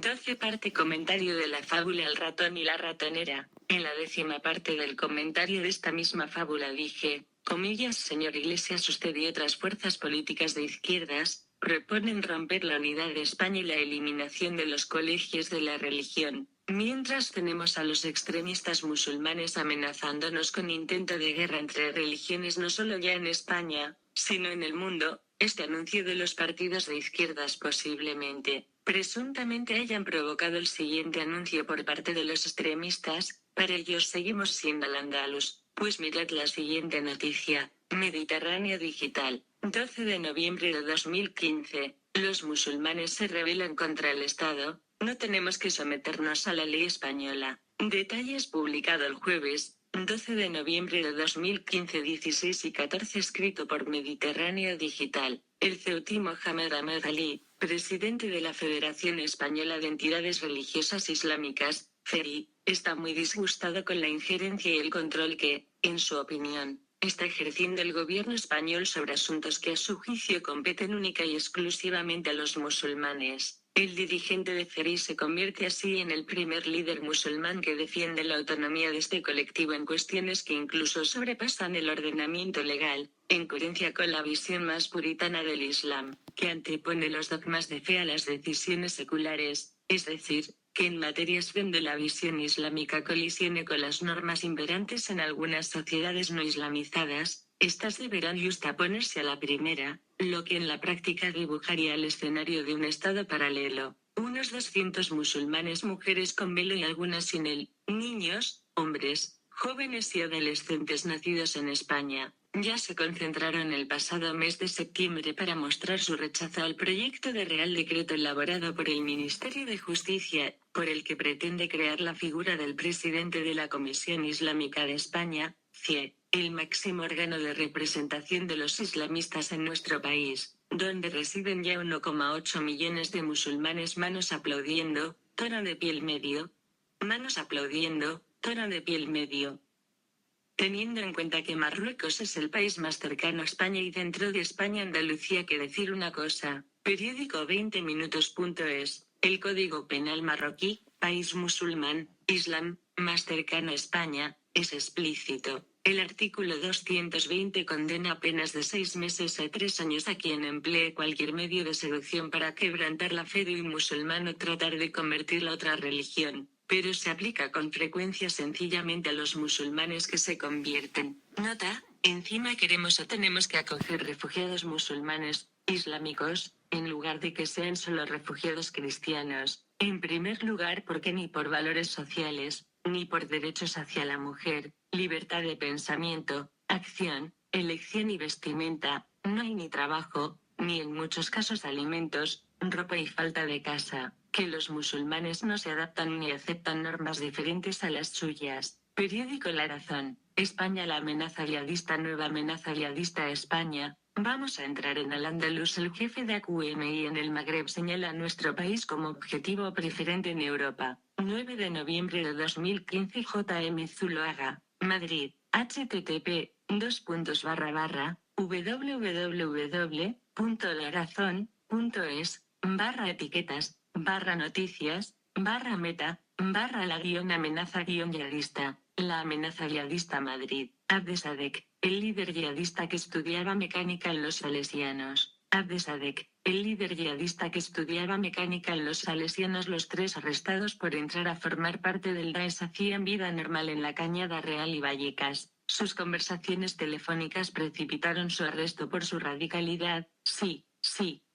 12 parte comentario de la fábula El ratón y la ratonera. En la 10ª parte del comentario de esta misma fábula dije, comillas, señor Iglesias, usted y otras fuerzas políticas de izquierdas, proponen romper la unidad de España y la eliminación de los colegios de la religión. Mientras tenemos a los extremistas musulmanes amenazándonos con intento de guerra entre religiones no solo ya en España, sino en el mundo, este anuncio de los partidos de izquierdas presuntamente hayan provocado el siguiente anuncio por parte de los extremistas, para ellos seguimos siendo al-Ándalus. Pues mirad la siguiente noticia, Mediterráneo Digital, 12 de noviembre de 2015, los musulmanes se rebelan contra el Estado, no tenemos que someternos a la ley española. Detalles publicado el jueves, 12 de noviembre de 2015, 16 y 14, escrito por Mediterráneo Digital. El ceutí Mohamed Ahmed Ali, presidente de la Federación Española de Entidades Religiosas Islámicas, FERI, está muy disgustado con la injerencia y el control que, en su opinión, está ejerciendo el gobierno español sobre asuntos que a su juicio competen única y exclusivamente a los musulmanes. El dirigente de FERI se convierte así en el primer líder musulmán que defiende la autonomía de este colectivo en cuestiones que incluso sobrepasan el ordenamiento legal, en coherencia con la visión más puritana del Islam, que antepone los dogmas de fe a las decisiones seculares, es decir, que en materias donde la visión islámica colisione con las normas imperantes en algunas sociedades no islamizadas, estas deberán yustaponerse a la primera, lo que en la práctica dibujaría el escenario de un estado paralelo. Unos 200 musulmanes, mujeres con velo y algunas sin él, niños, hombres, jóvenes y adolescentes nacidos en España, ya se concentraron el pasado mes de septiembre para mostrar su rechazo al proyecto de Real Decreto elaborado por el Ministerio de Justicia, por el que pretende crear la figura del presidente de la Comisión Islámica de España, CIE, el máximo órgano de representación de los islamistas en nuestro país, donde residen ya 1,8 millones de musulmanes. Manos aplaudiendo, tono de piel medio. Manos aplaudiendo, tono de piel medio. Teniendo en cuenta que Marruecos es el país más cercano a España y dentro de España Andalucía, que decir una cosa, periódico 20minutos.es, el Código Penal marroquí, país musulmán, Islam, más cercano a España, es explícito. El artículo 220 condena penas de 6 meses a 3 años a quien emplee cualquier medio de seducción para quebrantar la fe de un musulmán o tratar de convertirla a otra religión, pero se aplica con frecuencia sencillamente a los musulmanes que se convierten. Nota, encima queremos o tenemos que acoger refugiados musulmanes, islámicos, en lugar de que sean solo refugiados cristianos. En primer lugar, porque ni por valores sociales, ni por derechos hacia la mujer, libertad de pensamiento, acción, elección y vestimenta, no hay ni trabajo, ni en muchos casos alimentos, ropa y falta de casa, que los musulmanes no se adaptan ni aceptan normas diferentes a las suyas. Periódico La Razón, España, la amenaza yihadista, nueva amenaza yihadista a España. Vamos a entrar en Al-Ándalus. El jefe de AQMI en el Magreb señala a nuestro país como objetivo preferente en Europa. 9 de noviembre de 2015. J.M. Zuloaga, Madrid, http://www.larazón.es/etiquetas/meta/la-amenaza-yihadista. La amenaza yihadista Madrid. Abdesadek, el líder yihadista que estudiaba mecánica en los Salesianos. Abdesadek, el líder yihadista que estudiaba mecánica en los Salesianos. Los tres arrestados por entrar a formar parte del Daesh hacían vida normal en la Cañada Real y Vallecas. Sus conversaciones telefónicas precipitaron su arresto por su radicalidad. Sí,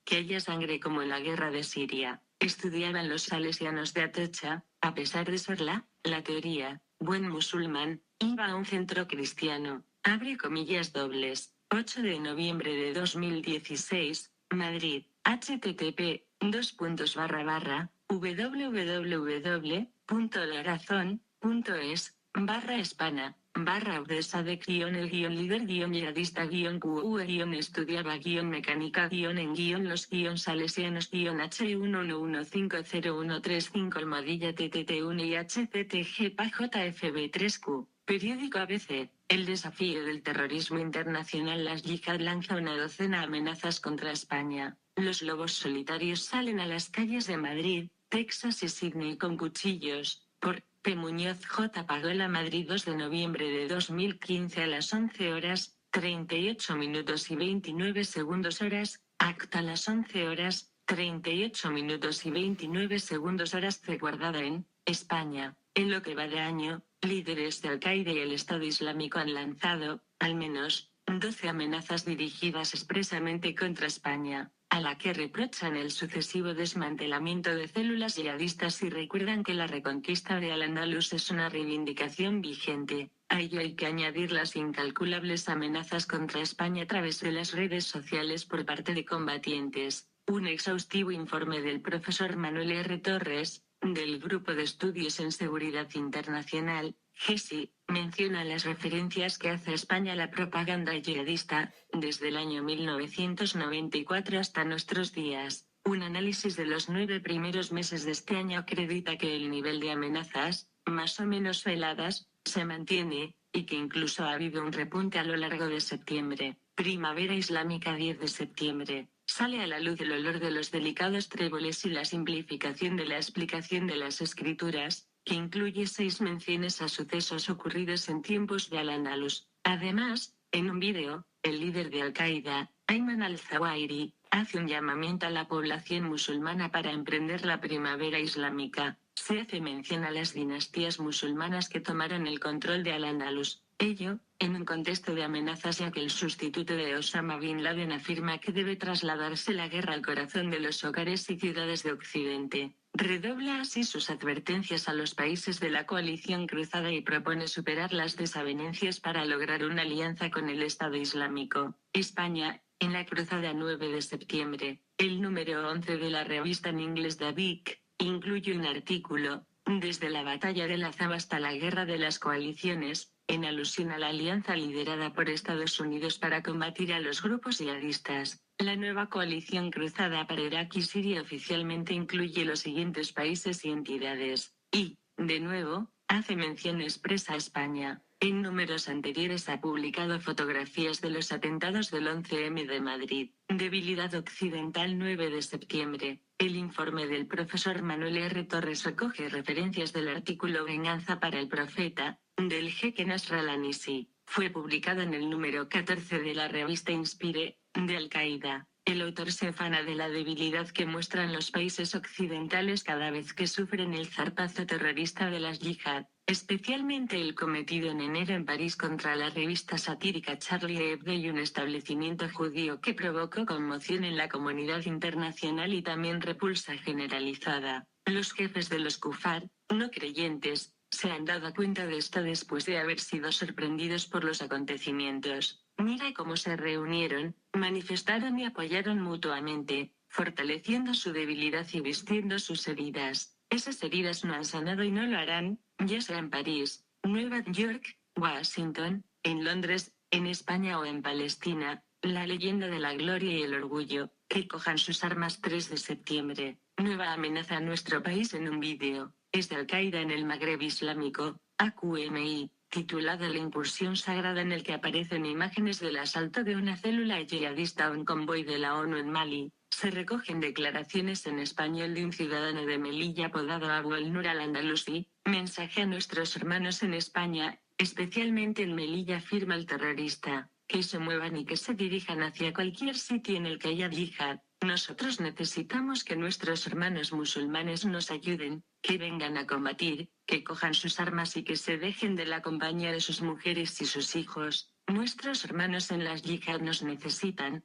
que haya sangre como en la guerra de Siria. Estudiaban los Salesianos de Atocha, a pesar de ser la teoría, buen musulmán, iba a un centro cristiano, abre comillas dobles. 8 de noviembre de 2016, Madrid, http://www.larazón.es/abdesadek-el-líder-yihadista-q-en-los-salesianos-h11105-almohadilla-tt1 y http://Periódico ABC, el desafío del terrorismo internacional. La yihad lanza una docena de amenazas contra España. Los lobos solitarios salen a las calles de Madrid, Texas y Sydney con cuchillos, por P. Muñoz J. Pagola Madrid 2 de noviembre de 2015 a las 11 horas, 38 minutos y 29 segundos horas, acta a las 11 horas, 38 minutos y 29 segundos horas C. Guardada en España. En lo que va de año, líderes de Al-Qaeda y el Estado Islámico han lanzado, al menos, 12 amenazas dirigidas expresamente contra España, a la que reprochan el sucesivo desmantelamiento de células yihadistas y recuerdan que la reconquista de Al-Ándalus es una reivindicación vigente. A ello hay que añadir las incalculables amenazas contra España a través de las redes sociales por parte de combatientes. Un exhaustivo informe del profesor Manuel R. Torres, del Grupo de Estudios en Seguridad Internacional, GESI, menciona las referencias que hace España a la propaganda yihadista, desde el año 1994 hasta nuestros días. Un análisis de los 9 primeros meses de este año acredita que el nivel de amenazas, más o menos veladas, se mantiene, y que incluso ha habido un repunte a lo largo de septiembre. Primavera Islámica 10 de septiembre. Sale a la luz el olor de los delicados tréboles y la simplificación de la explicación de las escrituras, que incluye 6 menciones a sucesos ocurridos en tiempos de Al-Ándalus. Además, en un vídeo, el líder de Al-Qaeda, Ayman al-Zawahiri, hace un llamamiento a la población musulmana para emprender la primavera islámica. Se hace mención a las dinastías musulmanas que tomaron el control de Al-Ándalus. Ello, en un contexto de amenazas, ya que el sustituto de Osama Bin Laden afirma que debe trasladarse la guerra al corazón de los hogares y ciudades de Occidente. Redobla así sus advertencias a los países de la coalición cruzada y propone superar las desavenencias para lograr una alianza con el Estado Islámico. España, en la cruzada 9 de septiembre, el número 11 de la revista en inglés Davic, incluye un artículo, desde la batalla de Azov hasta la guerra de las coaliciones, en alusión a la alianza liderada por Estados Unidos para combatir a los grupos yihadistas. La nueva coalición cruzada para Irak y Siria oficialmente incluye los siguientes países y entidades. Y, de nuevo, hace mención expresa a España. En números anteriores ha publicado fotografías de los atentados del 11M de Madrid. Debilidad occidental 9 de septiembre. El informe del profesor Manuel R. Torres recoge referencias del artículo Venganza para el Profeta, del jeque Nasr al-Anisi. Fue publicado en el número 14 de la revista Inspire, de Al-Qaeda. El autor se afana de la debilidad que muestran los países occidentales cada vez que sufren el zarpazo terrorista de las yihad, especialmente el cometido en enero en París contra la revista satírica Charlie Hebdo y un establecimiento judío que provocó conmoción en la comunidad internacional y también repulsa generalizada. Los jefes de los kufar, no creyentes, se han dado cuenta de esto después de haber sido sorprendidos por los acontecimientos. Mira cómo se reunieron, manifestaron y apoyaron mutuamente, fortaleciendo su debilidad y vistiendo sus heridas. Esas heridas no han sanado y no lo harán, ya sea en París, Nueva York, Washington, en Londres, en España o en Palestina. La leyenda de la gloria y el orgullo, que cojan sus armas 3 de septiembre. Nueva amenaza a nuestro país en un vídeo. Es de Al-Qaeda en el Magreb Islámico, AQMI, titulado La incursión sagrada, en el que aparecen imágenes del asalto de una célula yihadista a un convoy de la ONU en Mali. Se recogen declaraciones en español de un ciudadano de Melilla apodado Abu al-Nur al-Andalusi. Mensaje a nuestros hermanos en España, especialmente en Melilla, afirma el terrorista, que se muevan y que se dirijan hacia cualquier sitio en el que haya yihad. Nosotros necesitamos que nuestros hermanos musulmanes nos ayuden, que vengan a combatir, que cojan sus armas y que se dejen de la compañía de sus mujeres y sus hijos. Nuestros hermanos en las yihad nos necesitan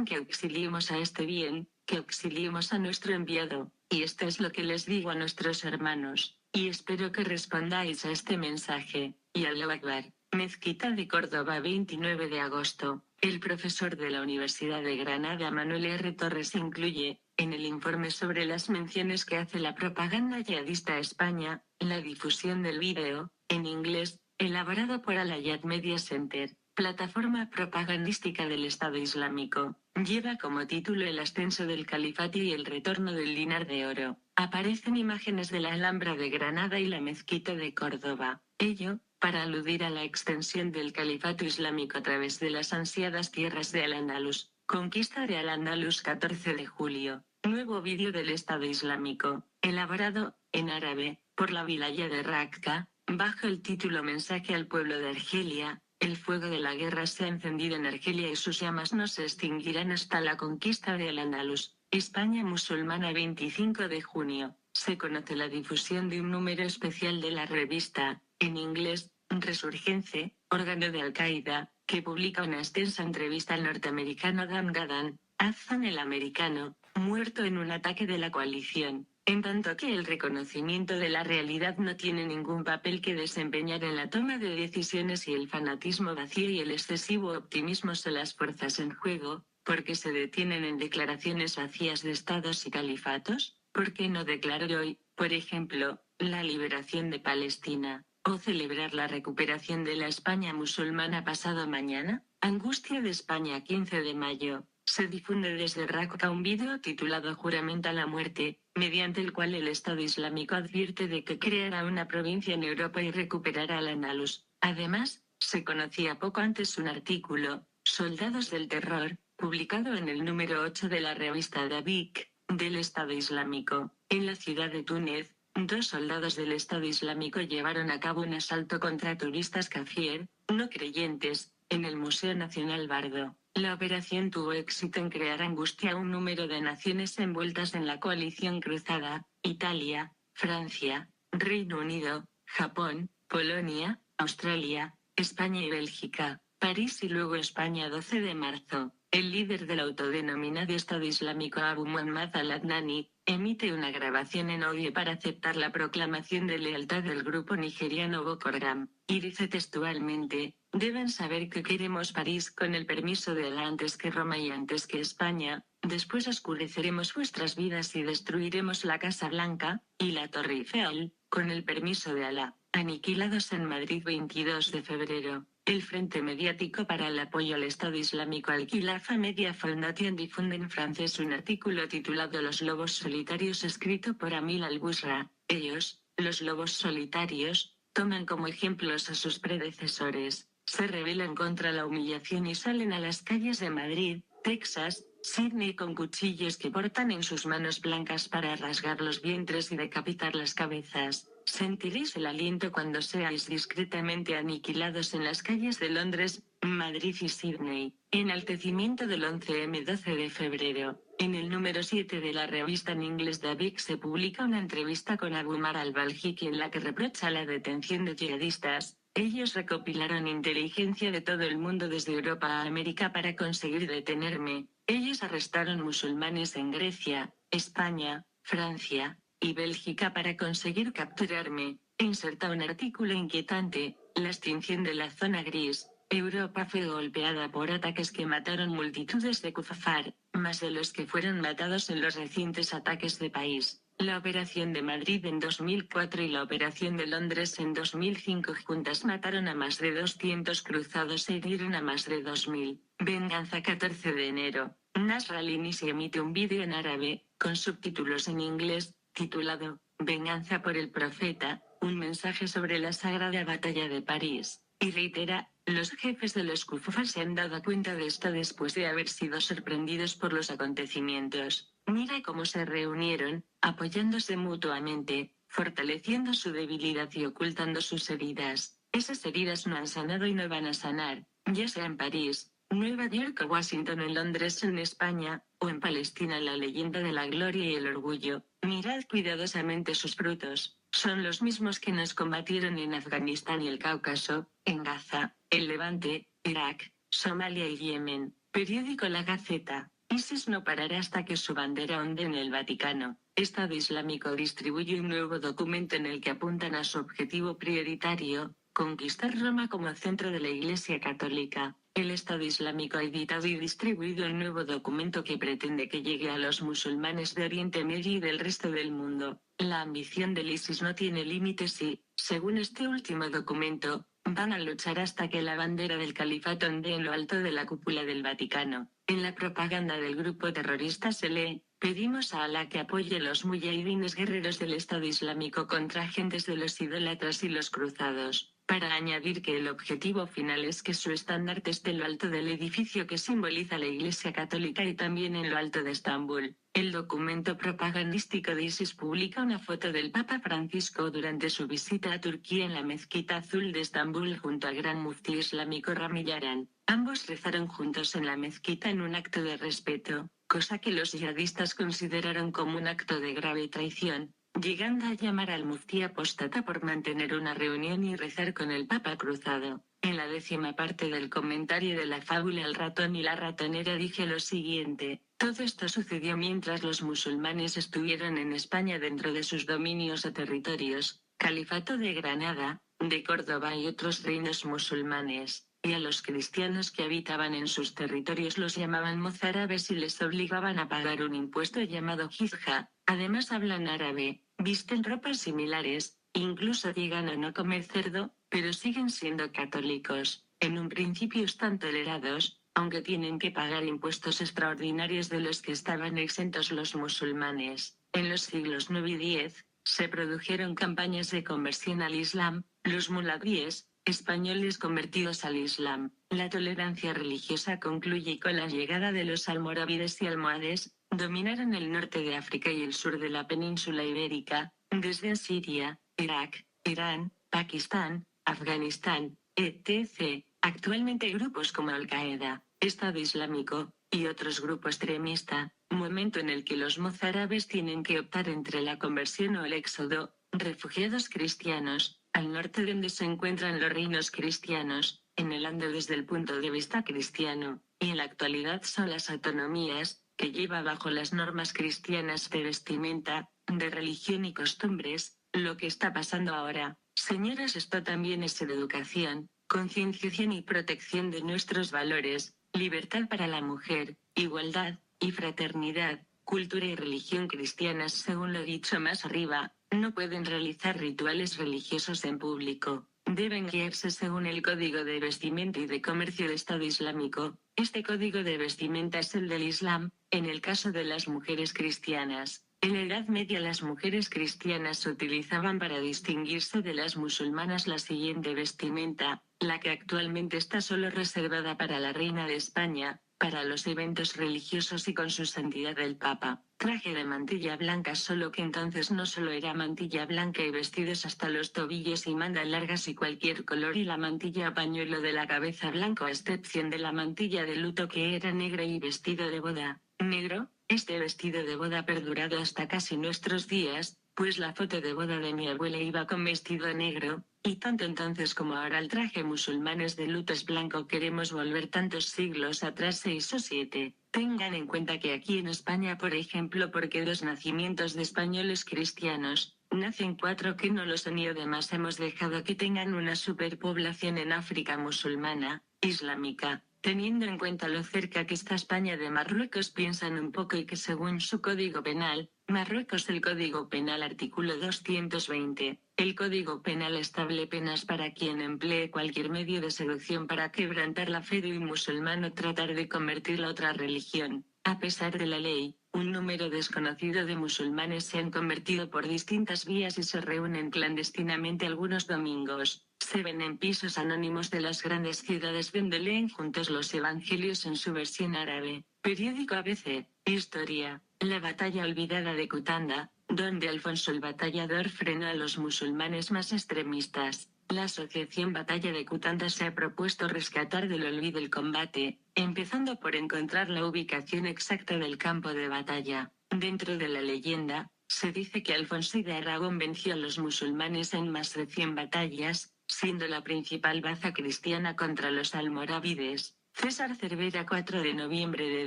que auxiliemos a este bien, que auxiliemos a nuestro enviado, y esto es lo que les digo a nuestros hermanos, y espero que respondáis a este mensaje. Y Allahu Akbar. Mezquita de Córdoba 29 de agosto. El profesor de la Universidad de Granada Manuel R. Torres incluye, en el informe sobre las menciones que hace la propaganda yihadista a España, la difusión del vídeo, en inglés, elaborado por Al-Hayat Media Center, plataforma propagandística del Estado Islámico. Lleva como título El ascenso del califato y el retorno del dinar de oro. Aparecen imágenes de la Alhambra de Granada y la Mezquita de Córdoba. Ello, para aludir a la extensión del califato islámico a través de las ansiadas tierras de Al-Ándalus. Conquista de Al-Ándalus 14 de julio. Nuevo vídeo del Estado Islámico. elaborado, en árabe, por la wilaya de Raqqa, bajo el título Mensaje al pueblo de Argelia. El fuego de la guerra se ha encendido en Argelia y sus llamas no se extinguirán hasta la conquista de Al-Ándalus, España musulmana. 25 de junio, se conoce la difusión de un número especial de la revista, en inglés, Resurgence, órgano de Al-Qaeda, que publica una extensa entrevista al norteamericano Dan Gadan, Azan el americano, muerto en un ataque de la coalición. En tanto que el reconocimiento de la realidad no tiene ningún papel que desempeñar en la toma de decisiones y el fanatismo vacío y el excesivo optimismo son las fuerzas en juego, porque se detienen en declaraciones vacías de estados y califatos, ¿por qué no declarar hoy, por ejemplo, la liberación de Palestina, o celebrar la recuperación de la España musulmana pasado mañana? Angustia de España. 15 de mayo. Se difunde desde Raqqa un vídeo titulado Juramento a la muerte, mediante el cual el Estado Islámico advierte de que creará una provincia en Europa y recuperará Al-Ándalus. Además, se conocía poco antes un artículo, Soldados del Terror, publicado en el número 8 de la revista Dabiq, del Estado Islámico. En la ciudad de Túnez, 2 soldados del Estado Islámico llevaron a cabo un asalto contra turistas kafir, no creyentes, en el Museo Nacional Bardo. La operación tuvo éxito en crear angustia a un número de naciones envueltas en la coalición cruzada: Italia, Francia, Reino Unido, Japón, Polonia, Australia, España y Bélgica. París y luego España. 12 de marzo. El líder del autodenominado Estado Islámico Abu Muhammad al-Adnani, emite una grabación en audio para aceptar la proclamación de lealtad del grupo nigeriano Boko Haram, y dice textualmente: deben saber que queremos París con el permiso de Alá antes que Roma y antes que España, después oscureceremos vuestras vidas y destruiremos la Casa Blanca, y la Torre Eiffel, con el permiso de Alá. Aniquilados en Madrid. 22 de febrero. El Frente Mediático para el Apoyo al Estado Islámico Al-Khilafa Media Foundation difunde en francés un artículo titulado Los Lobos Solitarios, escrito por Amil al-Busra. Ellos, los lobos solitarios, toman como ejemplos a sus predecesores, se rebelan contra la humillación y salen a las calles de Madrid, Texas, Sydney con cuchillos que portan en sus manos blancas para rasgar los vientres y decapitar las cabezas. Sentiréis el aliento cuando seáis discretamente aniquilados en las calles de Londres, Madrid y Sydney. Enaltecimiento del 11M. 12 de febrero. En el número 7 de la revista en inglés Dabiq se publica una entrevista con Abu Mar al-Balhiki en la que reprocha la detención de yihadistas. Ellos recopilaron inteligencia de todo el mundo desde Europa a América para conseguir detenerme. Ellos arrestaron musulmanes en Grecia, España, Francia y Bélgica para conseguir capturarme. Inserta un artículo inquietante: la extinción de la zona gris. Europa fue golpeada por ataques que mataron multitudes de kufar, más de los que fueron matados en los recientes ataques de París. La operación de Madrid en 2004 y la operación de Londres en 2005 juntas mataron a más de 200 cruzados e hirieron a más de 2000. Venganza. 14 de enero. Nasr al-Nisi emite un vídeo en árabe, con subtítulos en inglés, titulado Venganza por el Profeta, un mensaje sobre la sagrada batalla de París, y reitera: los jefes de los kufar se han dado cuenta de esto después de haber sido sorprendidos por los acontecimientos. Mira cómo se reunieron, apoyándose mutuamente, fortaleciendo su debilidad y ocultando sus heridas. Esas heridas no han sanado y no van a sanar, ya sea en París, Nueva York o Washington, en Londres, en España, o en Palestina. La leyenda de la gloria y el orgullo. Mirad cuidadosamente sus frutos. Son los mismos que nos combatieron en Afganistán y el Cáucaso, en Gaza, el Levante, Irak, Somalia y Yemen. Periódico La Gaceta. ISIS no parará hasta que su bandera onde en el Vaticano. Estado Islámico distribuye un nuevo documento en el que apuntan a su objetivo prioritario: conquistar Roma como centro de la Iglesia Católica. El Estado Islámico ha editado y distribuido un nuevo documento que pretende que llegue a los musulmanes de Oriente Medio y del resto del mundo. La ambición del ISIS no tiene límites y, según este último documento, van a luchar hasta que la bandera del califato ondee en lo alto de la cúpula del Vaticano. En la propaganda del grupo terrorista se lee: pedimos a Alá que apoye los muyahidines, guerreros del Estado Islámico contra agentes de los idólatras y los cruzados. para añadir que el objetivo final es que su estandarte esté en lo alto del edificio que simboliza la Iglesia Católica y también en lo alto de Estambul. El documento propagandístico de ISIS publica una foto del Papa Francisco durante su visita a Turquía en la Mezquita Azul de Estambul junto al gran muftí islámico Rami Yaran. Ambos rezaron juntos en la mezquita en un acto de respeto, cosa que los yihadistas consideraron como un acto de grave traición, llegando a llamar al muftí apóstata por mantener una reunión y rezar con el Papa cruzado. En la 10ª parte del comentario de la fábula El ratón y la ratonera dice lo siguiente: todo esto sucedió mientras los musulmanes estuvieron en España dentro de sus dominios o territorios, Califato de Granada, de Córdoba y otros reinos musulmanes, y a los cristianos que habitaban en sus territorios los llamaban mozárabes y les obligaban a pagar un impuesto llamado jizya. Además hablan árabe, visten ropas similares, incluso llegan a no comer cerdo, pero siguen siendo católicos. En un principio están tolerados, aunque tienen que pagar impuestos extraordinarios de los que estaban exentos los musulmanes. En los siglos 9 y 10, se produjeron campañas de conversión al Islam, los muladíes, españoles convertidos al Islam. La tolerancia religiosa concluye con la llegada de los almorávides y almohades, dominaron el norte de África y el sur de la península ibérica, desde Siria, Irak, Irán, Pakistán, Afganistán, etc. Actualmente grupos como Al-Qaeda, Estado Islámico, y otros grupos extremista, momento en el que los mozárabes tienen que optar entre la conversión o el éxodo, refugiados cristianos, al norte donde se encuentran los reinos cristianos, en el Ande desde el punto de vista cristiano, y en la actualidad son las autonomías, que lleva bajo las normas cristianas de vestimenta, de religión y costumbres. Lo que está pasando ahora, señoras, esto también es educación, concienciación y protección de nuestros valores, libertad para la mujer, igualdad, y fraternidad, cultura y religión cristianas. Según lo dicho más arriba, no pueden realizar rituales religiosos en público, deben guiarse según el Código de Vestimenta y de Comercio del Estado Islámico. Este código de vestimenta es el del Islam, en el caso de las mujeres cristianas. En la Edad Media las mujeres cristianas utilizaban para distinguirse de las musulmanas la siguiente vestimenta, la que actualmente está solo reservada para la reina de España, para los eventos religiosos y con su santidad el Papa. Traje de mantilla blanca, solo que entonces no solo era mantilla blanca y vestidos hasta los tobillos y mangas largas y cualquier color, y la mantilla o pañuelo de la cabeza blanco a excepción de la mantilla de luto que era negra y vestido de boda, negro. Este vestido de boda ha perdurado hasta casi nuestros días, pues la foto de boda de mi abuela iba con vestido negro, y tanto entonces como ahora el traje musulmán es de luto es blanco. Queremos volver tantos siglos atrás, 6 o 7. Tengan en cuenta que aquí en España, por ejemplo, porque 2 nacimientos de españoles cristianos, nacen 4 que no lo son, y además hemos dejado que tengan una superpoblación en África musulmana, islámica. Teniendo en cuenta lo cerca que está España de Marruecos, piensan un poco y que según su código penal, Marruecos, el Código Penal artículo 220, el Código Penal establece penas para quien emplee cualquier medio de seducción para quebrantar la fe de un musulmán o tratar de convertirlo a otra religión. A pesar de la ley, un número desconocido de musulmanes se han convertido por distintas vías y se reúnen clandestinamente algunos domingos. Se ven en pisos anónimos de las grandes ciudades donde leen juntos los evangelios en su versión árabe. Periódico ABC, Historia. La batalla olvidada de Cutanda, donde Alfonso el Batallador frenó a los musulmanes más extremistas. La Asociación Batalla de Cutanda se ha propuesto rescatar del olvido el combate, empezando por encontrar la ubicación exacta del campo de batalla. Dentro de la leyenda, se dice que Alfonso de Aragón venció a los musulmanes en más de 100 batallas, siendo la principal baza cristiana contra los almorávides. César Cervera, 4 de noviembre de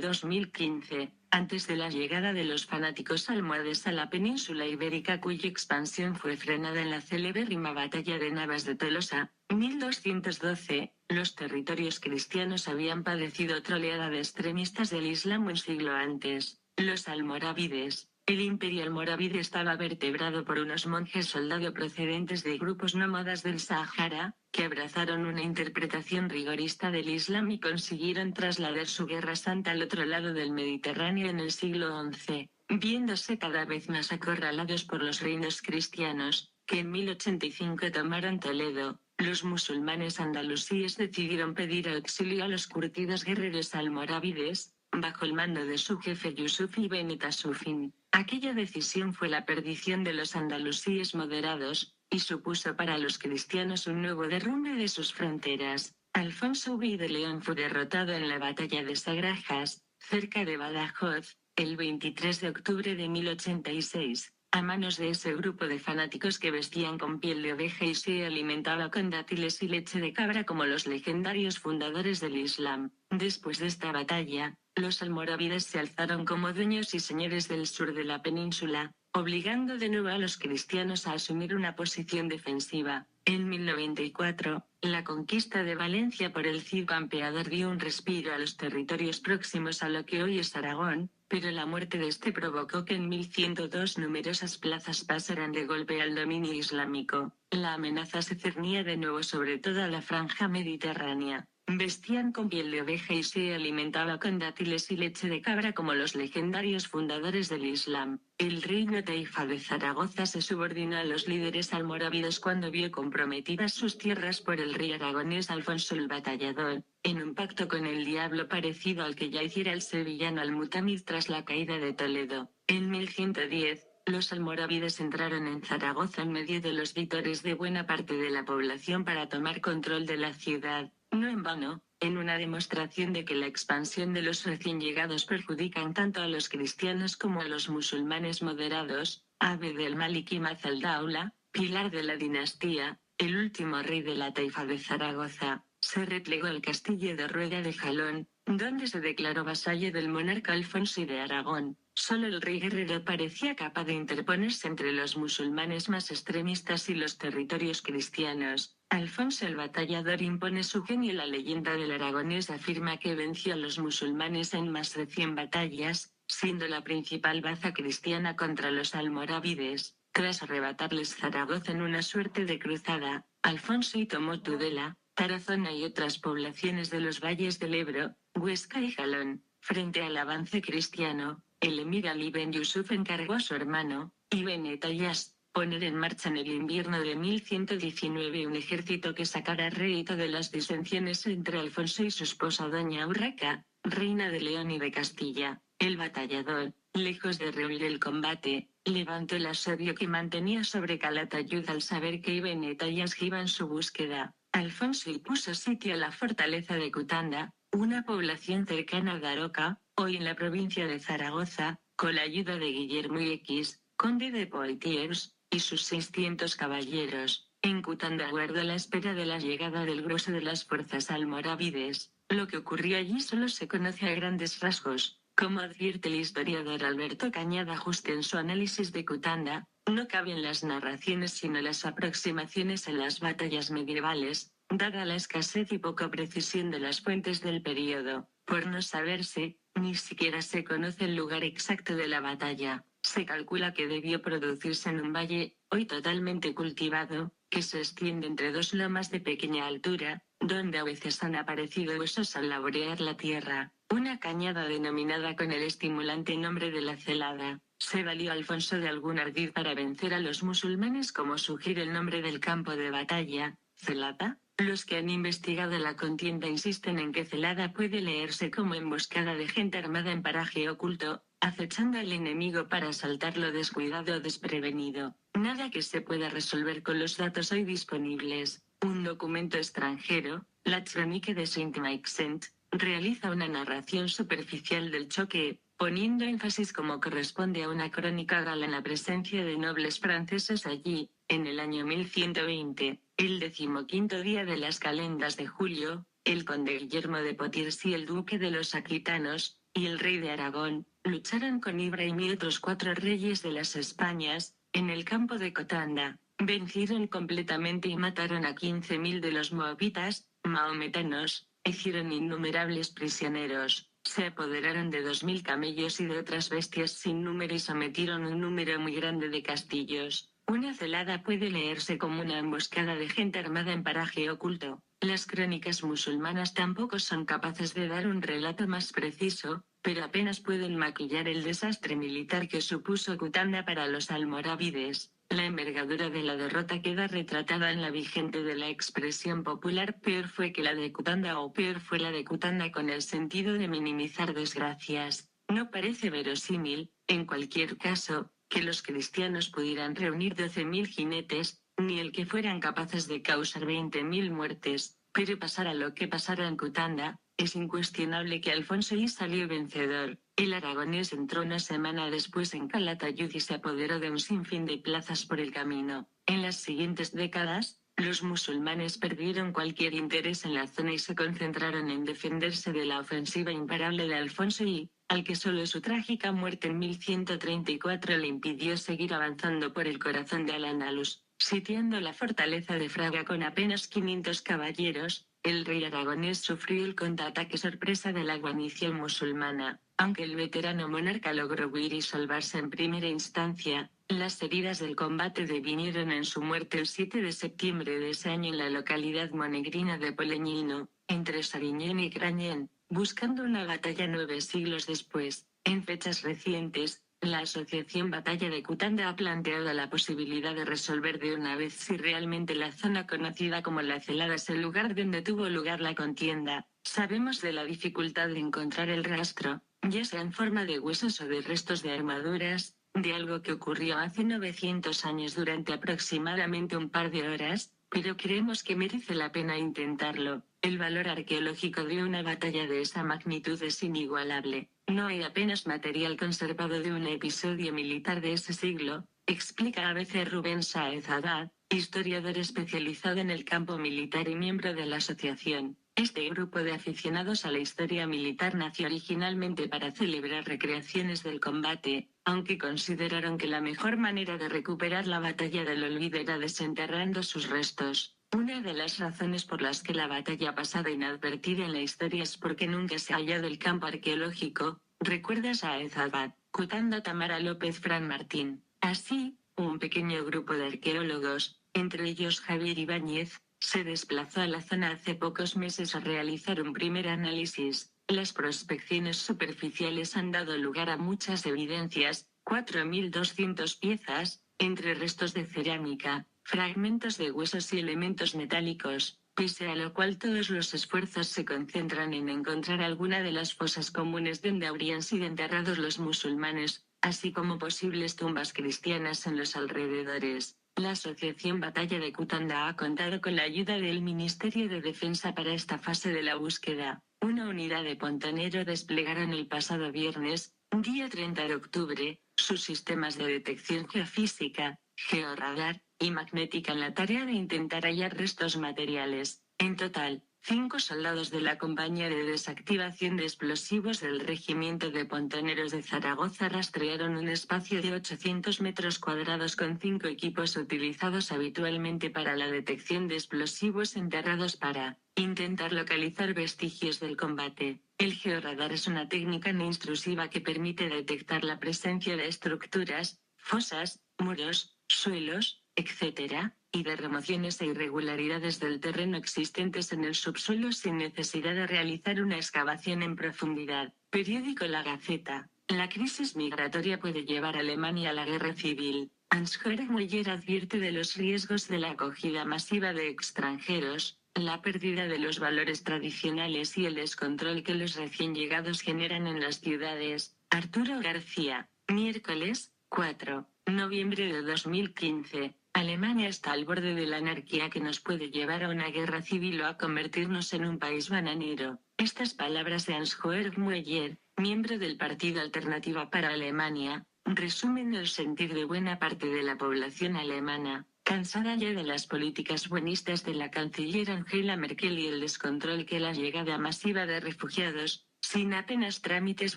2015, antes de la llegada de los fanáticos almohades a la península ibérica, cuya expansión fue frenada en la celebérrima batalla de Navas de Tolosa, 1212, los territorios cristianos habían padecido otra oleada de extremistas del Islam un siglo antes, los almorávides. El imperio almorávide estaba vertebrado por unos monjes soldado procedentes de grupos nómadas del Sáhara, que abrazaron una interpretación rigorista del Islam y consiguieron trasladar su guerra santa al otro lado del Mediterráneo en el siglo XI, viéndose cada vez más acorralados por los reinos cristianos, que en 1085 tomaron Toledo. los musulmanes andalusíes decidieron pedir auxilio a los curtidos guerreros almorávides, bajo el mando de su jefe Yusuf ibn Tasufin. Aquella decisión fue la perdición de los andalusíes moderados, y supuso para los cristianos un nuevo derrumbe de sus fronteras. Alfonso V de León fue derrotado en la batalla de Sagrajas, cerca de Badajoz, el 23 de octubre de 1086, a manos de ese grupo de fanáticos que vestían con piel de oveja y se alimentaba con dátiles y leche de cabra como los legendarios fundadores del Islam. Después de esta batalla, los almorávides se alzaron como dueños y señores del sur de la península, obligando de nuevo a los cristianos a asumir una posición defensiva. En 1094, la conquista de Valencia por el Cid Campeador dio un respiro a los territorios próximos a lo que hoy es Aragón, pero la muerte de este provocó que en 1102 numerosas plazas pasaran de golpe al dominio islámico. La amenaza se cernía de nuevo sobre toda la franja mediterránea. Vestían con piel de oveja y se alimentaba con dátiles y leche de cabra como los legendarios fundadores del Islam. El reino taifa de Zaragoza se subordinó a los líderes almorávidos cuando vio comprometidas sus tierras por el rey aragonés Alfonso el Batallador, en un pacto con el diablo parecido al que ya hiciera el sevillano Al-Mutamid tras la caída de Toledo. En 1110, los almorávides entraron en Zaragoza en medio de los vítores de buena parte de la población para tomar control de la ciudad. No en vano, en una demostración de que la expansión de los recién llegados perjudican tanto a los cristianos como a los musulmanes moderados, Abd el-Malik Ibn al-Daula, pilar de la dinastía, el último rey de la taifa de Zaragoza, se replegó al castillo de Rueda de Jalón, donde se declaró vasallo del monarca Alfonso I de Aragón. Solo el rey guerrero parecía capaz de interponerse entre los musulmanes más extremistas y los territorios cristianos. Alfonso el Batallador impone su genio. La leyenda del aragonés afirma que venció a los musulmanes en más de 100 batallas, siendo la principal baza cristiana contra los almorávides. Tras arrebatarles Zaragoza en una suerte de cruzada, Alfonso I tomó Tudela, Tarazona y otras poblaciones de los valles del Ebro, Huesca y Jalón. Frente al avance cristiano, el emir Ali Ben Yusuf encargó a su hermano, Ibn Tayas, poner en marcha en el invierno de 1119 un ejército que sacara rédito de las disensiones entre Alfonso y su esposa doña Urraca, reina de León y de Castilla. El batallador, lejos de rehuir el combate, levantó el asedio que mantenía sobre Calatayud al saber que Ibn Tayas iba en su búsqueda. Alfonso puso sitio a la fortaleza de Cutanda, una población cercana a Daroca, hoy en la provincia de Zaragoza, con la ayuda de Guillermo X, conde de Poitiers, y sus 600 caballeros. En Cutanda aguardó la espera de la llegada del grueso de las fuerzas almorávides. Lo que ocurrió allí solo se conoce a grandes rasgos. Como advierte el historiador Alberto Cañada Juste en su análisis de Cutanda, no caben las narraciones sino las aproximaciones en las batallas medievales, dada la escasez y poca precisión de las fuentes del período. Por no saberse, ni siquiera se conoce el lugar exacto de la batalla. Se calcula que debió producirse en un valle, hoy totalmente cultivado, que se extiende entre dos lomas de pequeña altura, donde a veces han aparecido huesos al laborear la tierra. Una cañada denominada con el estimulante nombre de la celada. Se valió Alfonso de algún ardid para vencer a los musulmanes, como sugiere el nombre del campo de batalla, Celada. Los que han investigado la contienda insisten en que celada puede leerse como emboscada de gente armada en paraje oculto, acechando al enemigo para asaltarlo descuidado o desprevenido. Nada que se pueda resolver con los datos hoy disponibles. Un documento extranjero, la Chronique de Saint-Maixent, realiza una narración superficial del choque, poniendo énfasis como corresponde a una crónica oral en la presencia de nobles franceses allí, en el año 1120, el 15º día de las calendas de julio, el conde Guillermo de Poitiers y el duque de los Aquitanos, y el rey de Aragón, lucharon con Ibrahim y otros 4 reyes de las Españas, en el campo de Cotanda. Vencieron completamente y mataron a 15.000 de los moabitas, maometanos, hicieron innumerables prisioneros, se apoderaron de 2.000 camellos y de otras bestias sin número y sometieron un número muy grande de castillos. Una celada puede leerse como una emboscada de gente armada en paraje oculto. Las crónicas musulmanas tampoco son capaces de dar un relato más preciso, pero apenas pueden maquillar el desastre militar que supuso Cutanda para los almorávides. La envergadura de la derrota queda retratada en la vigente de la expresión popular peor fue que la de Cutanda o peor fue la de Cutanda con el sentido de minimizar desgracias. No parece verosímil, en cualquier caso, que los cristianos pudieran reunir 12.000 jinetes, ni el que fueran capaces de causar 20.000 muertes, pero pasara lo que pasara en Cutanda, es incuestionable que Alfonso I salió vencedor. El aragonés entró una semana después en Calatayud y se apoderó de un sinfín de plazas por el camino. En las siguientes décadas, los musulmanes perdieron cualquier interés en la zona y se concentraron en defenderse de la ofensiva imparable de Alfonso I, al que solo su trágica muerte en 1134 le impidió seguir avanzando por el corazón de Al-Ándalus. Sitiando la fortaleza de Fraga con apenas 500 caballeros, el rey aragonés sufrió el contraataque sorpresa de la guarnición musulmana. Aunque el veterano monarca logró huir y salvarse en primera instancia, las heridas del combate devinieron en su muerte el 7 de septiembre de ese año en la localidad monegrina de Poleñino, entre Sariñén y Grañén, buscando una batalla 9 siglos después. En fechas recientes, la Asociación Batalla de Cutanda ha planteado la posibilidad de resolver de una vez si realmente la zona conocida como La Celada es el lugar donde tuvo lugar la contienda. Sabemos de la dificultad de encontrar el rastro, ya sea en forma de huesos o de restos de armaduras, de algo que ocurrió hace 900 años durante aproximadamente un par de horas, pero creemos que merece la pena intentarlo. El valor arqueológico de una batalla de esa magnitud es inigualable. No hay apenas material conservado de un episodio militar de ese siglo, explica a veces Rubén Sáez Haddad, historiador especializado en el campo militar y miembro de la asociación. Este grupo de aficionados a la historia militar nació originalmente para celebrar recreaciones del combate, aunque consideraron que la mejor manera de recuperar la batalla del olvido era desenterrando sus restos. Una de las razones por las que la batalla ha pasado inadvertida en la historia es porque nunca se ha hallado el campo arqueológico, recuerda Sáez Haddad, Cutanda Tamara López Fran Martín. Así, un pequeño grupo de arqueólogos, entre ellos Javier Ibáñez, se desplazó a la zona hace pocos meses a realizar un primer análisis. Las prospecciones superficiales han dado lugar a muchas evidencias, 4.200 piezas, entre restos de cerámica, fragmentos de huesos y elementos metálicos, pese a lo cual todos los esfuerzos se concentran en encontrar alguna de las fosas comunes donde habrían sido enterrados los musulmanes, así como posibles tumbas cristianas en los alrededores. La Asociación Batalla de Cutanda ha contado con la ayuda del Ministerio de Defensa para esta fase de la búsqueda. Una unidad de Pontonero desplegaron el pasado viernes, día 30 de octubre, sus sistemas de detección geofísica, georradar y magnética en la tarea de intentar hallar restos materiales. En total, 5 soldados de la Compañía de Desactivación de Explosivos del Regimiento de Pontoneros de Zaragoza rastrearon un espacio de 800 metros cuadrados con 5 equipos utilizados habitualmente para la detección de explosivos enterrados para intentar localizar vestigios del combate. El georradar es una técnica no intrusiva que permite detectar la presencia de estructuras, fosas, muros, suelos, etc., y de remociones e irregularidades del terreno existentes en el subsuelo sin necesidad de realizar una excavación en profundidad. Periódico La Gaceta. La crisis migratoria puede llevar a Alemania a la guerra civil. Hans-Jörg Muller advierte de los riesgos de la acogida masiva de extranjeros, la pérdida de los valores tradicionales y el descontrol que los recién llegados generan en las ciudades. Arturo García. Miércoles, 4 de noviembre de 2015. Alemania está al borde de la anarquía que nos puede llevar a una guerra civil o a convertirnos en un país bananero. Estas palabras de Hans-Jörg Muller, miembro del Partido Alternativa para Alemania, resumen el sentir de buena parte de la población alemana, cansada ya de las políticas buenistas de la canciller Angela Merkel y el descontrol que la llegada masiva de refugiados, sin apenas trámites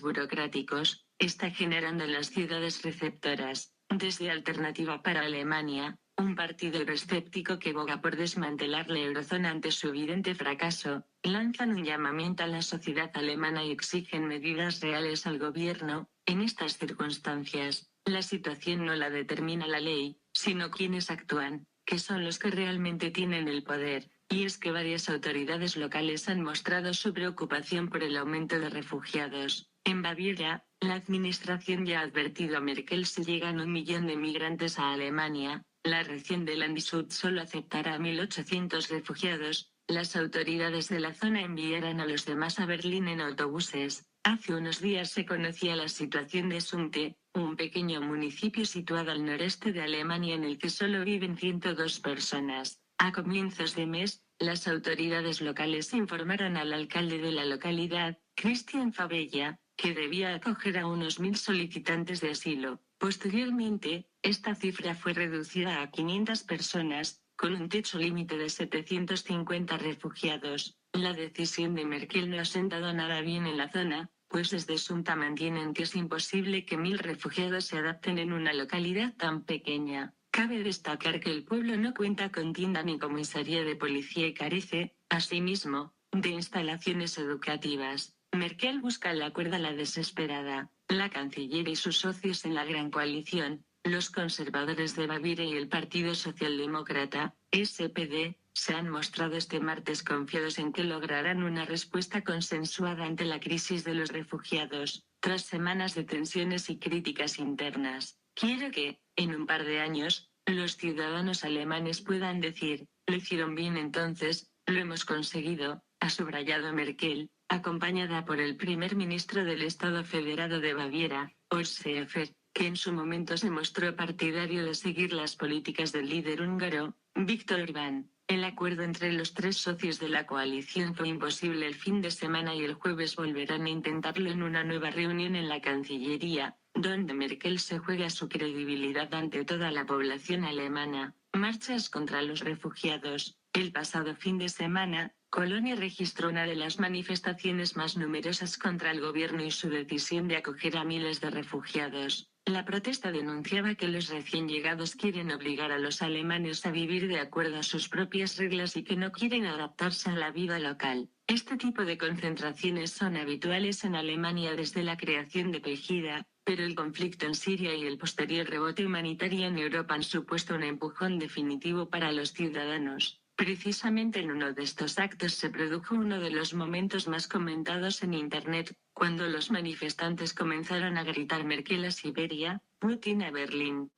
burocráticos, está generando en las ciudades receptoras. Desde Alternativa para Alemania, un partido euroscéptico que boga por desmantelar la eurozona ante su evidente fracaso, lanzan un llamamiento a la sociedad alemana y exigen medidas reales al gobierno. En estas circunstancias, la situación no la determina la ley, sino quienes actúan, que son los que realmente tienen el poder. Y es que varias autoridades locales han mostrado su preocupación por el aumento de refugiados. En Baviera, La administración ya ha advertido a Merkel si llegan 1 millón de migrantes a Alemania, la región de Landshut solo aceptará a 1.800 refugiados. Las autoridades de la zona enviarán a los demás a Berlín en autobuses. Hace unos días se conocía la situación de Sundte, un pequeño municipio situado al noreste de Alemania en el que solo viven 102 personas. A comienzos de mes, las autoridades locales informaron al alcalde de la localidad, Christian Fabella, que debía acoger a unos 1.000 solicitantes de asilo. Posteriormente, esta cifra fue reducida a 500 personas, con un techo límite de 750 refugiados. La decisión de Merkel no ha sentado nada bien en la zona, pues desde Sundta mantienen que es imposible que 1.000 refugiados se adapten en una localidad tan pequeña. Cabe destacar que el pueblo no cuenta con tienda ni comisaría de policía y carece, asimismo, de instalaciones educativas. Merkel busca la cuerda a la desesperada. La canciller y sus socios en la Gran Coalición, los conservadores de Baviera y el Partido Socialdemócrata, SPD, se han mostrado este martes confiados en que lograrán una respuesta consensuada ante la crisis de los refugiados, tras semanas de tensiones y críticas internas. Quiero que, en un par de años, los ciudadanos alemanes puedan decir, lo hicieron bien entonces, lo hemos conseguido, ha subrayado Merkel, acompañada por el primer ministro del Estado Federado de Baviera, Horst Seehofer, que en su momento se mostró partidario de seguir las políticas del líder húngaro, Viktor Orbán. El acuerdo entre los tres socios de la coalición fue imposible el fin de semana y el jueves volverán a intentarlo en una nueva reunión en la Cancillería, donde Merkel se juega su credibilidad ante toda la población alemana. Marchas contra los refugiados. El pasado fin de semana, Colonia registró una de las manifestaciones más numerosas contra el gobierno y su decisión de acoger a miles de refugiados. La protesta denunciaba que los recién llegados quieren obligar a los alemanes a vivir de acuerdo a sus propias reglas y que no quieren adaptarse a la vida local. Este tipo de concentraciones son habituales en Alemania desde la creación de Pegida, pero el conflicto en Siria y el posterior rebote humanitario en Europa han supuesto un empujón definitivo para los ciudadanos. Precisamente en uno de estos actos se produjo uno de los momentos más comentados en Internet, cuando los manifestantes comenzaron a gritar Merkel a Siberia, Putin a Berlín.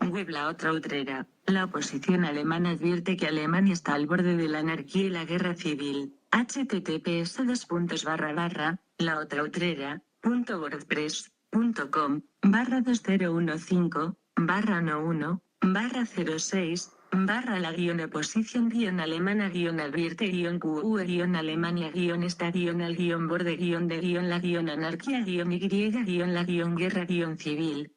Web La otra outrera. La oposición alemana advierte que Alemania está al borde de la anarquía y la guerra civil. https://la-otra-outrera.org/punto.com//la-oposición-anarquía-la-guerra-civil.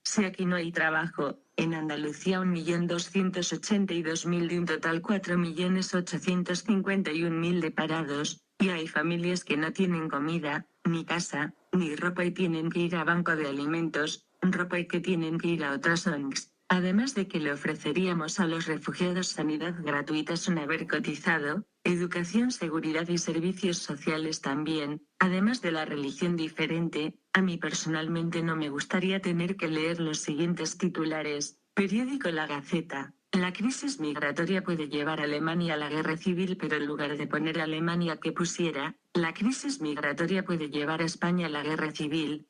Si aquí no hay trabajo, en Andalucía 1.282.000 de un total 4.851.000 de parados, y hay familias que no tienen comida, ni casa, ni ropa y tienen que ir a banco de alimentos, ropa y que tienen que ir a otras ONGs. Además de que le ofreceríamos a los refugiados sanidad gratuita sin haber cotizado, educación, seguridad y servicios sociales también, además de la religión diferente. A mí personalmente no me gustaría tener que leer los siguientes titulares. Periódico La Gaceta. La crisis migratoria puede llevar a Alemania a la guerra civil, pero en lugar de poner a Alemania que pusiera, la crisis migratoria puede llevar a España a la guerra civil.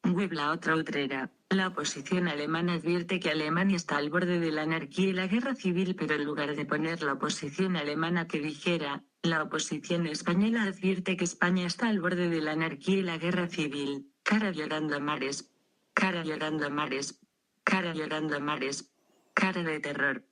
Web La otra outrera. La oposición alemana advierte que Alemania está al borde de la anarquía y la guerra civil, pero en lugar de poner la oposición alemana que dijera, la oposición española advierte que España está al borde de la anarquía y la guerra civil. Cara llorando a mares. Cara llorando a mares. Cara llorando a mares. Cara de terror.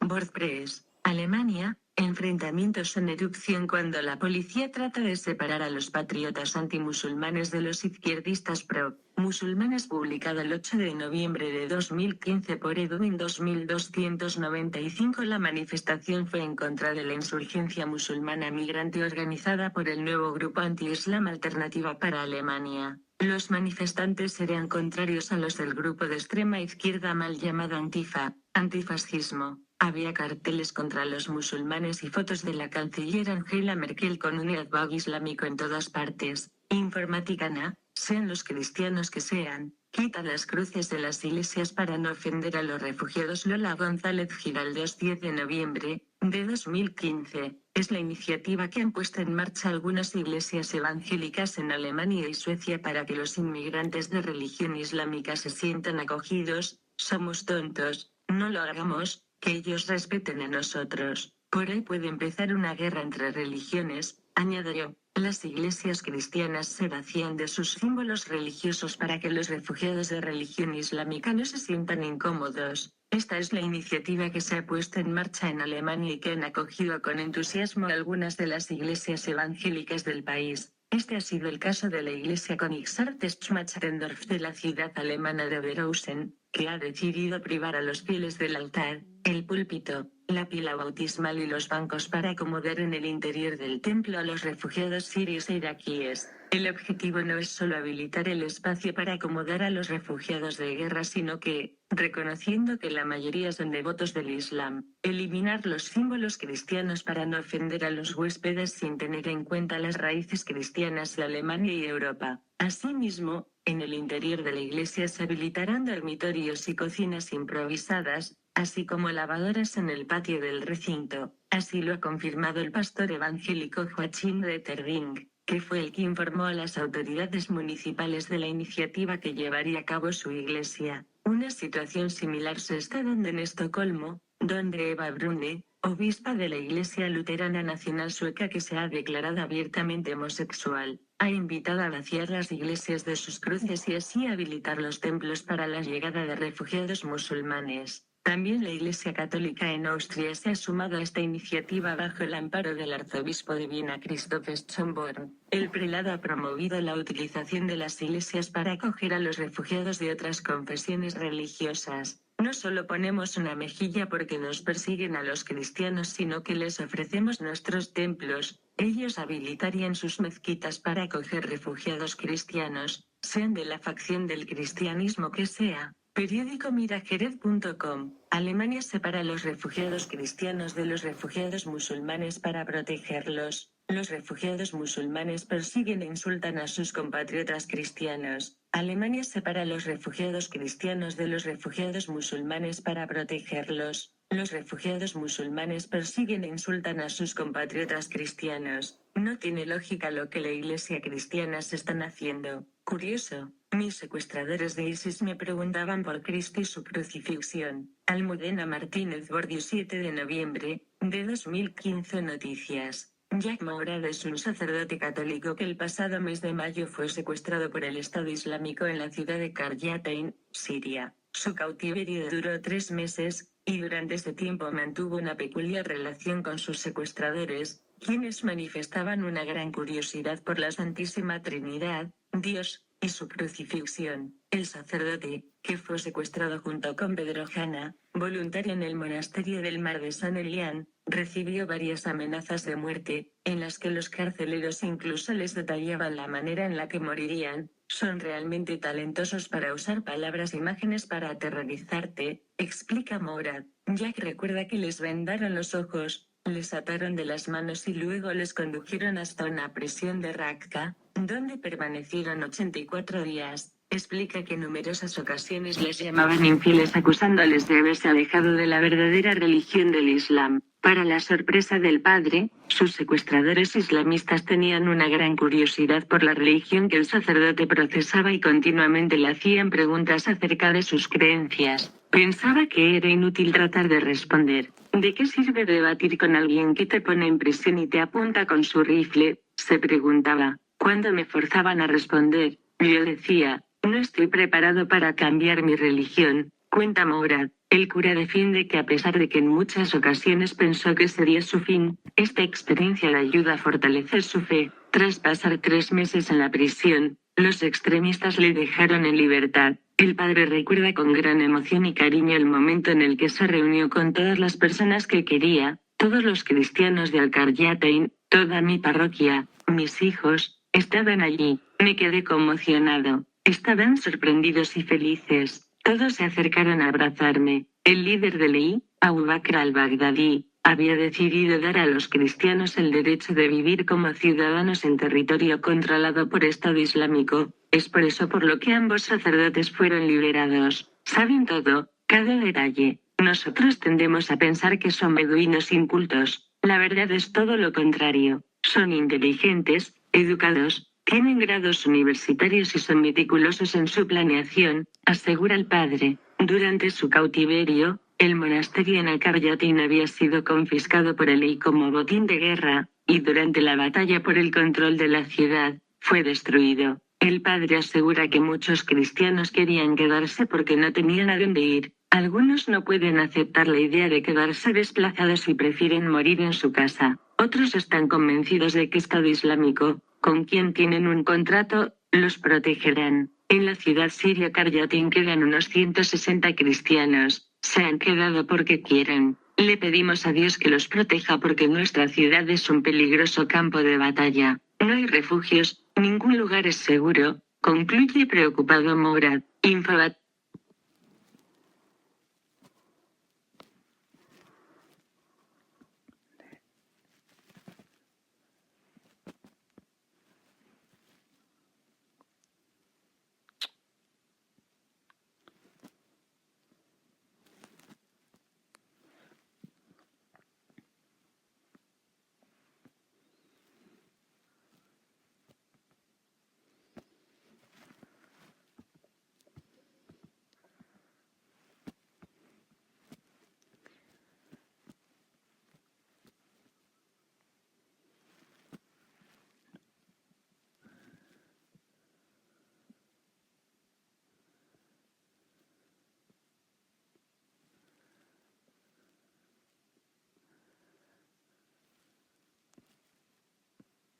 WordPress. Alemania, enfrentamientos en erupción cuando la policía trata de separar a los patriotas antimusulmanes de los izquierdistas pro-musulmanes. Publicado el 8 de noviembre de 2015 por Edwin 2295. La manifestación fue en contra de la insurgencia musulmana migrante organizada por el nuevo grupo anti-islam Alternativa para Alemania. Los manifestantes serían contrarios a los del grupo de extrema izquierda mal llamado Antifa, antifascismo. Había carteles contra los musulmanes y fotos de la canciller Angela Merkel con un airbag islámico en todas partes. Informaticana, sean los cristianos que sean, quita las cruces de las iglesias para no ofender a los refugiados. Lola González Giraldós 10 de noviembre, de 2015, es la iniciativa que han puesto en marcha algunas iglesias evangélicas en Alemania y Suecia para que los inmigrantes de religión islámica se sientan acogidos. Somos tontos, no lo hagamos, que ellos respeten a nosotros. Por ahí puede empezar una guerra entre religiones, añadió. Las iglesias cristianas se vacían de sus símbolos religiosos para que los refugiados de religión islámica no se sientan incómodos. Esta es la iniciativa que se ha puesto en marcha en Alemania y que han acogido con entusiasmo algunas de las iglesias evangélicas del país. Este ha sido el caso de la iglesia Königsarteschtmachtendorf de la ciudad alemana de Oberhausen, que ha decidido privar a los fieles del altar, el púlpito, la pila bautismal y los bancos para acomodar en el interior del templo a los refugiados sirios e iraquíes. El objetivo no es solo habilitar el espacio para acomodar a los refugiados de guerra, sino que, reconociendo que la mayoría son devotos del Islam, eliminar los símbolos cristianos para no ofender a los huéspedes sin tener en cuenta las raíces cristianas de Alemania y Europa. Asimismo, en el interior de la iglesia se habilitarán dormitorios y cocinas improvisadas, así como lavadoras en el patio del recinto. Así lo ha confirmado el pastor evangélico Joachim Deterding, que fue el que informó a las autoridades municipales de la iniciativa que llevaría a cabo su iglesia. Una situación similar se está dando en Estocolmo, donde Eva Brune, obispa de la Iglesia Luterana Nacional Sueca que se ha declarado abiertamente homosexual, ha invitado a vaciar las iglesias de sus cruces y así habilitar los templos para la llegada de refugiados musulmanes. También la Iglesia Católica en Austria se ha sumado a esta iniciativa bajo el amparo del arzobispo de Viena Christoph Schönborn. El prelado ha promovido la utilización de las iglesias para acoger a los refugiados de otras confesiones religiosas. No solo ponemos una mejilla porque nos persiguen a los cristianos, sino que les ofrecemos nuestros templos. Ellos habilitarían sus mezquitas para acoger refugiados cristianos, sean de la facción del cristianismo que sea. Periódico mirajerez.com. Alemania separa a los refugiados cristianos de los refugiados musulmanes para protegerlos. Los refugiados musulmanes persiguen e insultan a sus compatriotas cristianos. Alemania separa a los refugiados cristianos de los refugiados musulmanes para protegerlos. Los refugiados musulmanes persiguen e insultan a sus compatriotas cristianos. No tiene lógica lo que la iglesia cristiana se están haciendo. Curioso. Mis secuestradores de ISIS me preguntaban por Cristo y su crucifixión. Almudena Martínez Bordio, 7 de noviembre, de 2015. Noticias. Jack Mourad es un sacerdote católico que el pasado mes de mayo fue secuestrado por el Estado Islámico en la ciudad de Qaryatain, Siria. Su cautiverio duró 3 meses, y durante ese tiempo mantuvo una peculiar relación con sus secuestradores, quienes manifestaban una gran curiosidad por la Santísima Trinidad, Dios, y su crucifixión. El sacerdote, que fue secuestrado junto con Pedro Hanna, voluntario en el monasterio del Mar de San Elián, recibió varias amenazas de muerte, en las que los carceleros incluso les detallaban la manera en la que morirían. Son realmente talentosos para usar palabras e imágenes para aterrorizarte, explica Mourad. Jack recuerda que les vendaron los ojos, les ataron de las manos y luego les condujeron hasta una prisión de Raqqa, donde permanecieron 84 días. Explica que en numerosas ocasiones les llamaban infieles acusándoles de haberse alejado de la verdadera religión del Islam. Para la sorpresa del padre, sus secuestradores islamistas tenían una gran curiosidad por la religión que el sacerdote procesaba y continuamente le hacían preguntas acerca de sus creencias. Pensaba que era inútil tratar de responder. ¿De qué sirve debatir con alguien que te pone en prisión y te apunta con su rifle?, se preguntaba. Cuando me forzaban a responder, yo decía, no estoy preparado para cambiar mi religión, cuenta Mourad. El cura defiende que a pesar de que en muchas ocasiones pensó que sería su fin, esta experiencia le ayuda a fortalecer su fe. Tras pasar 3 meses en la prisión, los extremistas le dejaron en libertad. El padre recuerda con gran emoción y cariño el momento en el que se reunió con todas las personas que quería, todos los cristianos de Al-Qaryatain, toda mi parroquia, mis hijos, estaban allí. Me quedé conmocionado. Estaban sorprendidos y felices. Todos se acercaron a abrazarme. El líder de Lehi, Abu Bakr al-Baghdadi, había decidido dar a los cristianos el derecho de vivir como ciudadanos en territorio controlado por Estado Islámico. Es por eso por lo que ambos sacerdotes fueron liberados. Saben todo, cada detalle. Nosotros tendemos a pensar que son beduinos incultos. La verdad es todo lo contrario. Son inteligentes, educados, tienen grados universitarios y son meticulosos en su planeación, asegura el padre. Durante su cautiverio, el monasterio en Al-Qaryatin había sido confiscado por el rey como botín de guerra, y durante la batalla por el control de la ciudad, fue destruido. El padre asegura que muchos cristianos querían quedarse porque no tenían a dónde ir. Algunos no pueden aceptar la idea de quedarse desplazados y prefieren morir en su casa. Otros están convencidos de que Estado Islámico, con quien tienen un contrato, los protegerán. En la ciudad siria Qaryatin quedan unos 160 cristianos. Se han quedado porque quieren. Le pedimos a Dios que los proteja porque nuestra ciudad es un peligroso campo de batalla. No hay refugios, ningún lugar es seguro, concluye preocupado Mourad. Infobat.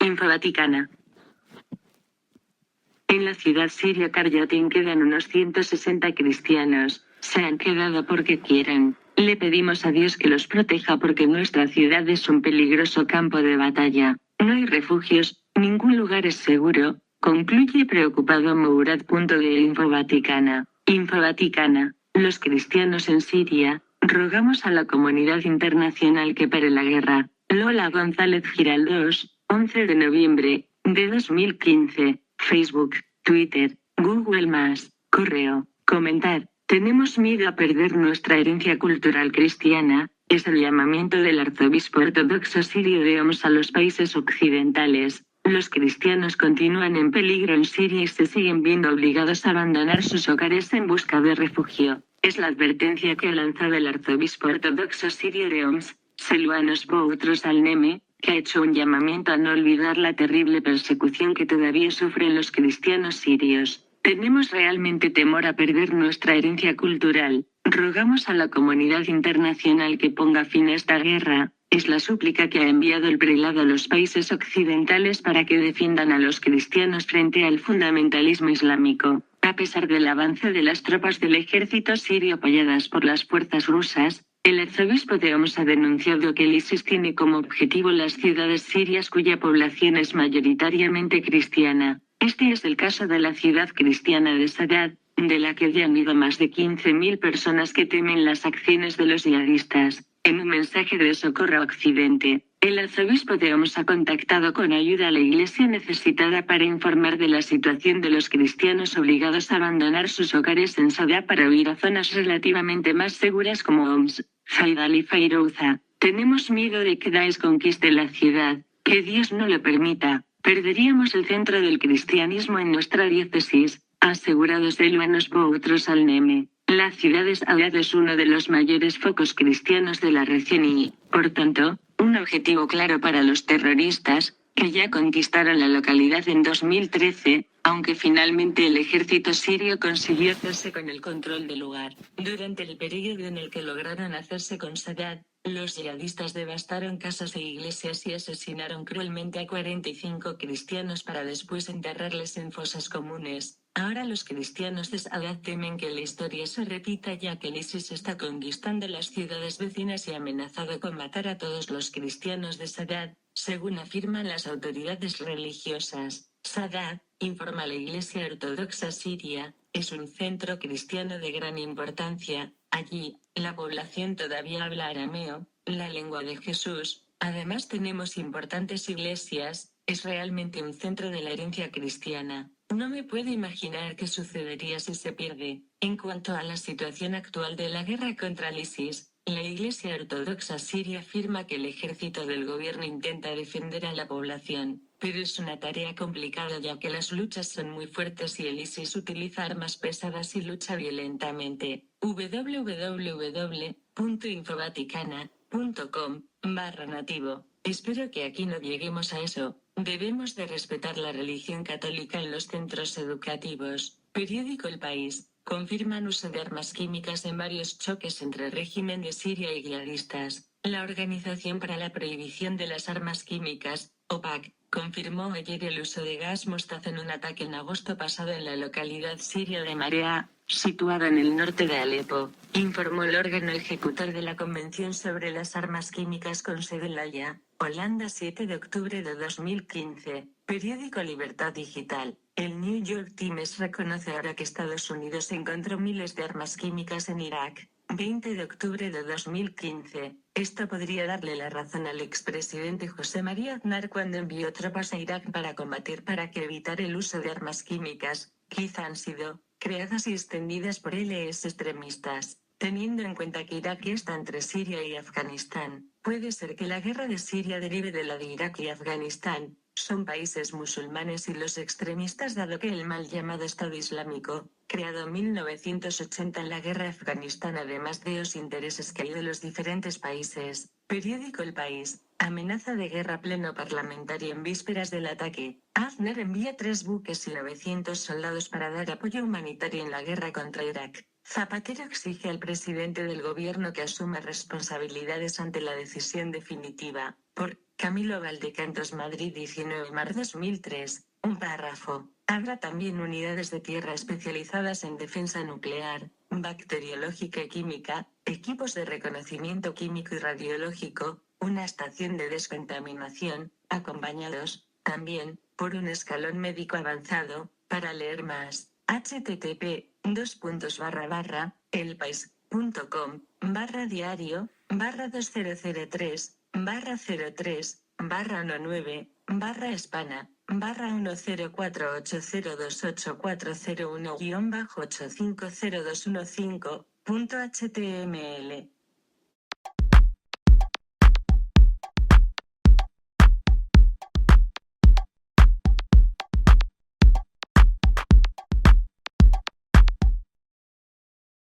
Infovaticana. En la ciudad siria Qaryatin quedan unos 160 cristianos. Se han quedado porque quieren. Le pedimos a Dios que los proteja porque nuestra ciudad es un peligroso campo de batalla. No hay refugios, ningún lugar es seguro, concluye preocupado Mourad. De Infovaticana. Infovaticana. Los cristianos en Siria, rogamos a la comunidad internacional que pare la guerra. Lola González Giraldós, 11 de noviembre de 2015. Facebook, Twitter, Google+, correo, comentar. Tenemos miedo a perder nuestra herencia cultural cristiana, es el llamamiento del arzobispo ortodoxo sirio de Homs a los países occidentales. Los cristianos continúan en peligro en Siria y se siguen viendo obligados a abandonar sus hogares en busca de refugio. Es la advertencia que ha lanzado el arzobispo ortodoxo sirio de Homs, Selwanos Boutros Al-Neme, que ha hecho un llamamiento a no olvidar la terrible persecución que todavía sufren los cristianos sirios. Tenemos realmente temor a perder nuestra herencia cultural. Rogamos a la comunidad internacional que ponga fin a esta guerra. Es la súplica que ha enviado el prelado a los países occidentales para que defiendan a los cristianos frente al fundamentalismo islámico. A pesar del avance de las tropas del ejército sirio apoyadas por las fuerzas rusas, el arzobispo de Homs ha denunciado que el ISIS tiene como objetivo las ciudades sirias cuya población es mayoritariamente cristiana. Este es el caso de la ciudad cristiana de Sadat, de la que ya han ido más de 15.000 personas que temen las acciones de los yihadistas. En un mensaje de socorro a Occidente, el arzobispo de Homs ha contactado con ayuda a la iglesia necesitada para informar de la situación de los cristianos obligados a abandonar sus hogares en Sadat para huir a zonas relativamente más seguras como Homs, Faidal y Feirouza. Tenemos miedo de que Daesh conquiste la ciudad, que Dios no lo permita. Perderíamos el centro del cristianismo en nuestra diócesis, ha asegurado Selwanos Boutros Al-Neme. La ciudad de Sadat es uno de los mayores focos cristianos de la región y, por tanto, un objetivo claro para los terroristas, que ya conquistaron la localidad en 2013, aunque finalmente el ejército sirio consiguió hacerse con el control del lugar. Durante el periodo en el que lograron hacerse con Sadat, los yihadistas devastaron casas e iglesias y asesinaron cruelmente a 45 cristianos para después enterrarles en fosas comunes. Ahora los cristianos de Sadat temen que la historia se repita ya que el ISIS está conquistando las ciudades vecinas y ha amenazado con matar a todos los cristianos de Sadat, según afirman las autoridades religiosas. Sadat, informa la Iglesia Ortodoxa Siria, es un centro cristiano de gran importancia. Allí, la población todavía habla arameo, la lengua de Jesús. Además tenemos importantes iglesias, es realmente un centro de la herencia cristiana. No me puedo imaginar qué sucedería si se pierde. En cuanto a la situación actual de la guerra contra el ISIS, la Iglesia Ortodoxa Siria afirma que el ejército del gobierno intenta defender a la población, pero es una tarea complicada ya que las luchas son muy fuertes y el ISIS utiliza armas pesadas y lucha violentamente. www.infovaticana.com/nativo. Espero que aquí no lleguemos a eso. Debemos de respetar la religión católica en los centros educativos. Periódico El País. Confirman uso de armas químicas en varios choques entre régimen de Siria y yihadistas. La Organización para la Prohibición de las Armas Químicas, OPAC, confirmó ayer el uso de gas mostaza en un ataque en agosto pasado en la localidad siria de Marea, situada en el norte de Alepo, informó el órgano ejecutor de la Convención sobre las Armas Químicas con sede en La Haya, Holanda 7 de octubre de 2015. Periódico Libertad Digital. El New York Times reconoce ahora que Estados Unidos encontró miles de armas químicas en Irak. 20 de octubre de 2015. Esto podría darle la razón al expresidente José María Aznar cuando envió tropas a Irak para combatir para que evitar el uso de armas químicas, quizá han sido creadas y extendidas por LS extremistas. Teniendo en cuenta que Irak está entre Siria y Afganistán, puede ser que la guerra de Siria derive de la de Irak y Afganistán. Son países musulmanes y los extremistas dado que el mal llamado Estado Islámico, creado en 1980 en la guerra Afganistán además de los intereses que hay de los diferentes países. Periódico El País. Amenaza de guerra pleno parlamentario en vísperas del ataque. Aznar envía 3 buques y 900 soldados para dar apoyo humanitario en la guerra contra Irak. Zapatero exige al presidente del gobierno que asuma responsabilidades ante la decisión definitiva. Por Camilo Valdecantos, Madrid, 19 de marzo 2003. Un párrafo. Habrá también unidades de tierra especializadas en defensa nuclear, bacteriológica y química, equipos de reconocimiento químico y radiológico, una estación de descontaminación, acompañados, también, por un escalón médico avanzado. Para leer más, http://elpais.com/diario/003/003/10480284021-8502115.html